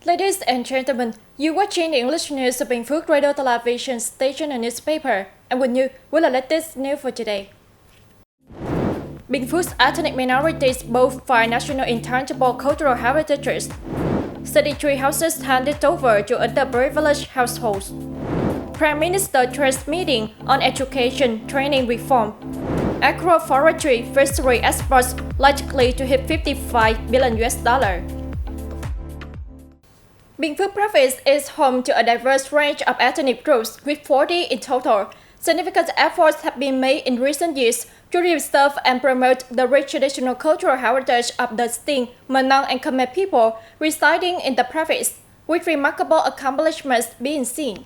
Ladies and gentlemen, you're watching the English news of Binh Phuoc Radio Television Station and Newspaper. And with you, with the latest news for today. Binh Phuoc's ethnic minorities both find national intangible cultural heritages. 33 houses handed over to underprivileged households. Prime Minister Truyền meeting on education training reform. Agroforestry fishery exports likely to hit $55 billion. Binh Phuoc province is home to a diverse range of ethnic groups, with 40 in total. Significant efforts have been made in recent years to preserve and promote the rich traditional cultural heritage of the distinct Mường and Khmer people residing in the province, with remarkable accomplishments being seen.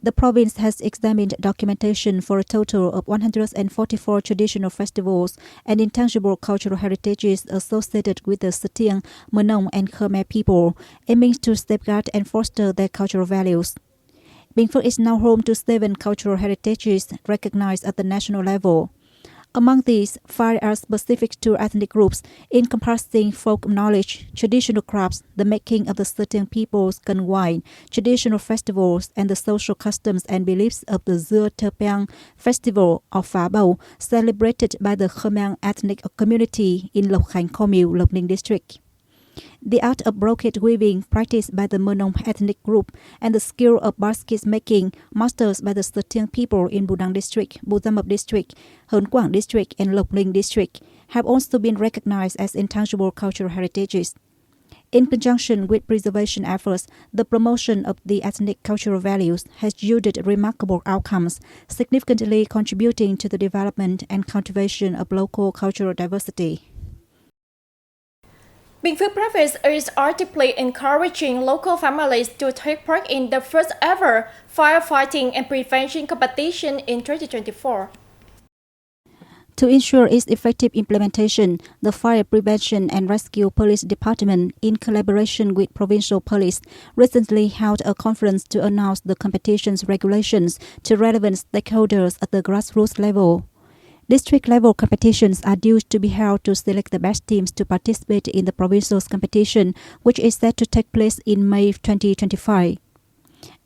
The province has examined documentation for a total of 144 traditional festivals and intangible cultural heritages associated with the Sitiang, Mường and Khmer people, aiming to safeguard and foster their cultural values. Binh Phuoc is now home to 7 cultural heritages recognized at the national level. Among these, 5 are specific to ethnic groups, encompassing folk knowledge, traditional crafts, the making of the Sitiang people's gun wine, traditional festivals, and the social customs and beliefs of the Dưa Terpang festival of Phá Bầu, celebrated by the Khmer ethnic community in Lộc Khánh Commune, Lộc Ninh district. The art of brocade weaving practiced by the Mường ethnic group and the skill of basket making mastered by the Sitiang people in Bù Đăng district, Bù Gia Mập district, Hớn Quảng district, and Lộc Ninh district have also been recognized as intangible cultural heritages. In conjunction with preservation efforts, the promotion of the ethnic cultural values has yielded remarkable outcomes, significantly contributing to the development and cultivation of local cultural diversity. Binh Phuoc province is actively encouraging local families to take part in the first ever firefighting and prevention competition in 2024. To ensure its effective implementation, the Fire Prevention and Rescue Police Department, in collaboration with Provincial Police, recently held a conference to announce the competition's regulations to relevant stakeholders at the grassroots level. District-level competitions are due to be held to select the best teams to participate in the provincial's competition, which is set to take place in May 2025.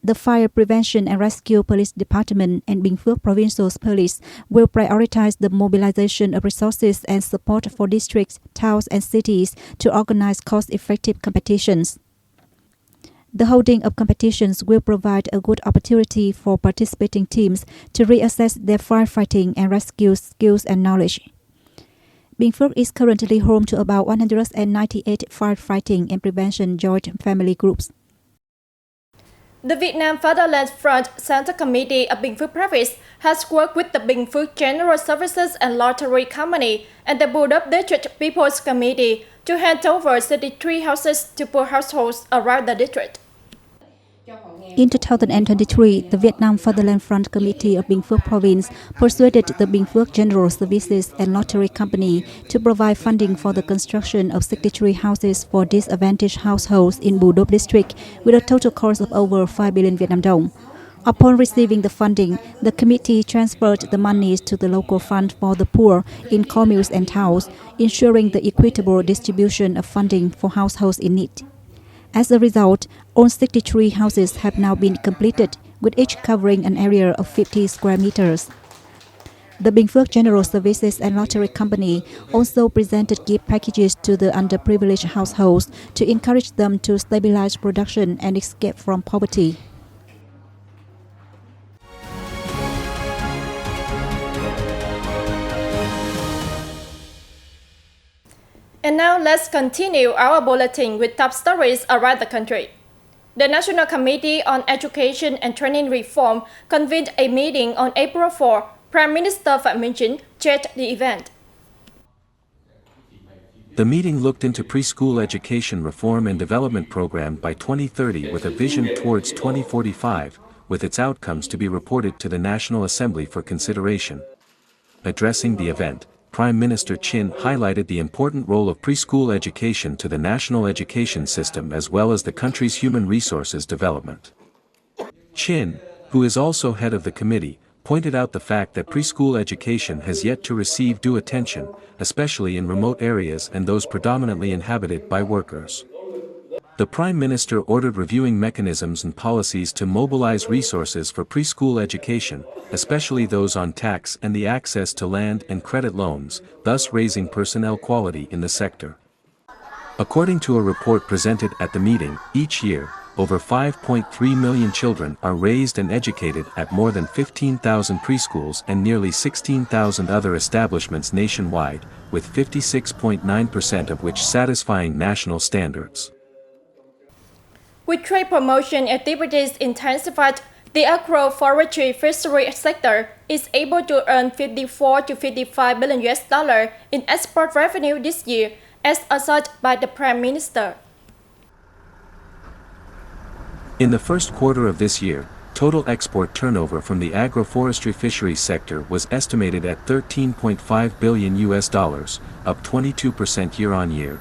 The Fire Prevention and Rescue Police Department and Binh Phuoc Provincial Police will prioritize the mobilization of resources and support for districts, towns, and cities to organize cost-effective competitions. The holding of competitions will provide a good opportunity for participating teams to reassess their firefighting and rescue skills and knowledge. Binh Phuoc is currently home to about 198 firefighting and prevention joint family groups. The Vietnam Fatherland Front Center Committee of Binh Phuoc Province has worked with the Binh Phuoc General Services and Lottery Company and the Bù Đốc District People's Committee to hand over 33 houses to poor households around the district. In 2023, the Vietnam Fatherland Front Committee of Binh Phuoc Province persuaded the Binh Phuoc General Services and Lottery Company to provide funding for the construction of 63 houses for disadvantaged households in Bù Đốc District with a total cost of over 5 billion Vietnam dong. Upon receiving the funding, the committee transferred the monies to the local fund for the poor in communes and towns, ensuring the equitable distribution of funding for households in need. As a result, all 63 houses have now been completed, with each covering an area of 50 square meters. The Binh Phuoc General Services and Lottery Company also presented gift packages to the underprivileged households to encourage them to stabilize production and escape from poverty. And now let's continue our bulletin with top stories around the country. The National Committee on Education and Training Reform convened a meeting on April 4. Prime Minister Phạm Minh Chính chaired the event. The meeting looked into preschool education reform and development program by 2030 with a vision towards 2045, with its outcomes to be reported to the National Assembly for consideration. Addressing the event, Prime Minister Truyền highlighted the important role of preschool education to the national education system as well as the country's human resources development. Truyền, who is also head of the committee, pointed out the fact that preschool education has yet to receive due attention, especially in remote areas and those predominantly inhabited by workers. The Prime Minister ordered reviewing mechanisms and policies to mobilize resources for preschool education, especially those on tax and the access to land and credit loans, thus raising personnel quality in the sector. According to a report presented at the meeting, each year, over 5.3 million children are raised and educated at more than 15,000 preschools and nearly 16,000 other establishments nationwide, with 56.9% of which satisfying national standards. With trade promotion activities intensified, the agroforestry fishery sector is able to earn 54 to 55 billion US$ in export revenue this year, as asserted by the Prime Minister. In the first quarter of this year, total export turnover from the agroforestry fisheries sector was estimated at $13.5 billion US, up 22% year-on-year.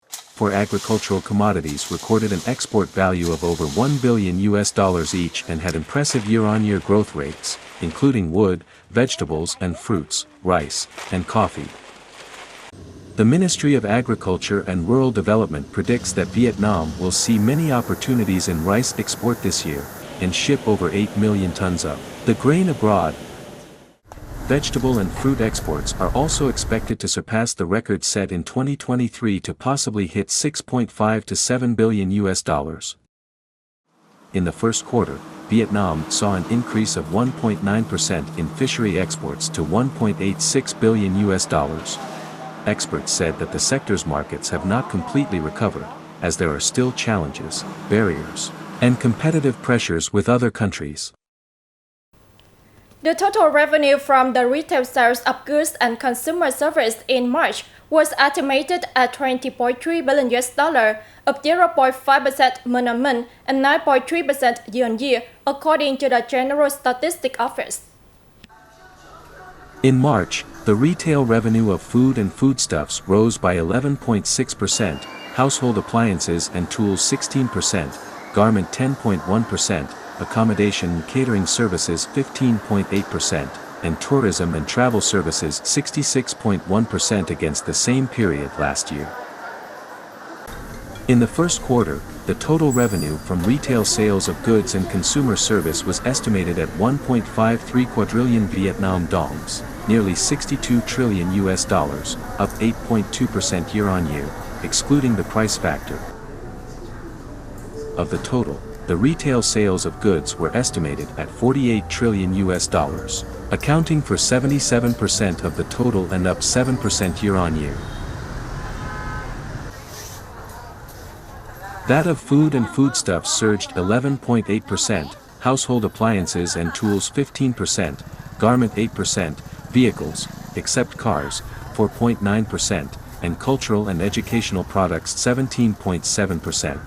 For agricultural commodities recorded an export value of over $1 billion US each and had impressive year-on-year growth rates, including wood, vegetables and fruits, rice, and coffee. The Ministry of Agriculture and Rural Development predicts that Vietnam will see many opportunities in rice export this year, and ship over 8 million tons of the grain abroad. Vegetable and fruit exports are also expected to surpass the record set in 2023 to possibly hit $6.5 to $7 billion US. In the first quarter, Vietnam saw an increase of 1.9% in fishery exports to $1.86 billion US. Experts said that the sector's markets have not completely recovered, as there are still challenges, barriers, and competitive pressures with other countries. The total revenue from the retail sales of goods and consumer services in March was estimated at $20.3 billion US, up 0.5% month-on-month and 9.3% year-on-year, according to the General Statistics Office. In March, the retail revenue of food and foodstuffs rose by 11.6%, household appliances and tools 16%, garment 10.1%, accommodation and catering services 15.8%, and tourism and travel services 66.1% against the same period last year. In the first quarter, the total revenue from retail sales of goods and consumer service was estimated at 1.53 quadrillion Vietnam dongs, nearly $62 trillion US, up 8.2% year-on-year, excluding the price factor. Of the total, the retail sales of goods were estimated at $48 trillion US, accounting for 77% of the total and up 7% year-on-year. That of food and foodstuffs surged 11.8%, household appliances and tools 15%, garment 8%, vehicles, except cars, 4.9%, and cultural and educational products 17.7%.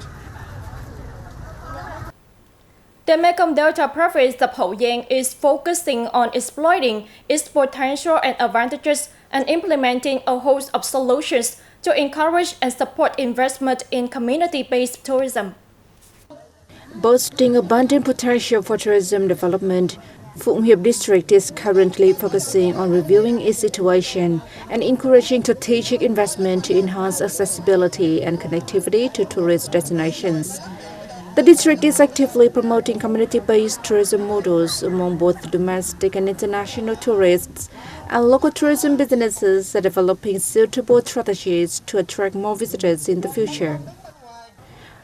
The Mekong Delta province of Hậu Giang is focusing on exploiting its potential and advantages and implementing a host of solutions to encourage and support investment in community-based tourism. Boasting abundant potential for tourism development, Phu Hiệp District is currently focusing on reviewing its situation and encouraging strategic investment to enhance accessibility and connectivity to tourist destinations. The district is actively promoting community-based tourism models among both domestic and international tourists, and local tourism businesses are developing suitable strategies to attract more visitors in the future.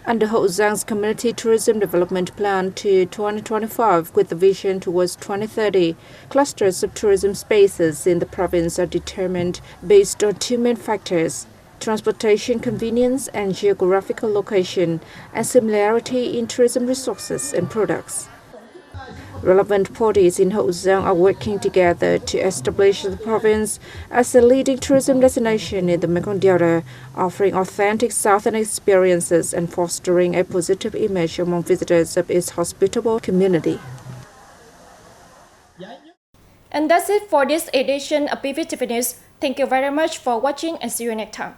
Under Hậu Giang's Community Tourism Development Plan to 2025 with the vision towards 2030, clusters of tourism spaces in the province are determined based on two main factors: transportation convenience and geographical location, and similarity in tourism resources and products. Relevant parties in Hậu Giang are working together to establish the province as a leading tourism destination in the Mekong Delta, offering authentic southern experiences and fostering a positive image among visitors of its hospitable community. And that's it for this edition of BPTV News. Thank you very much for watching and see you next time.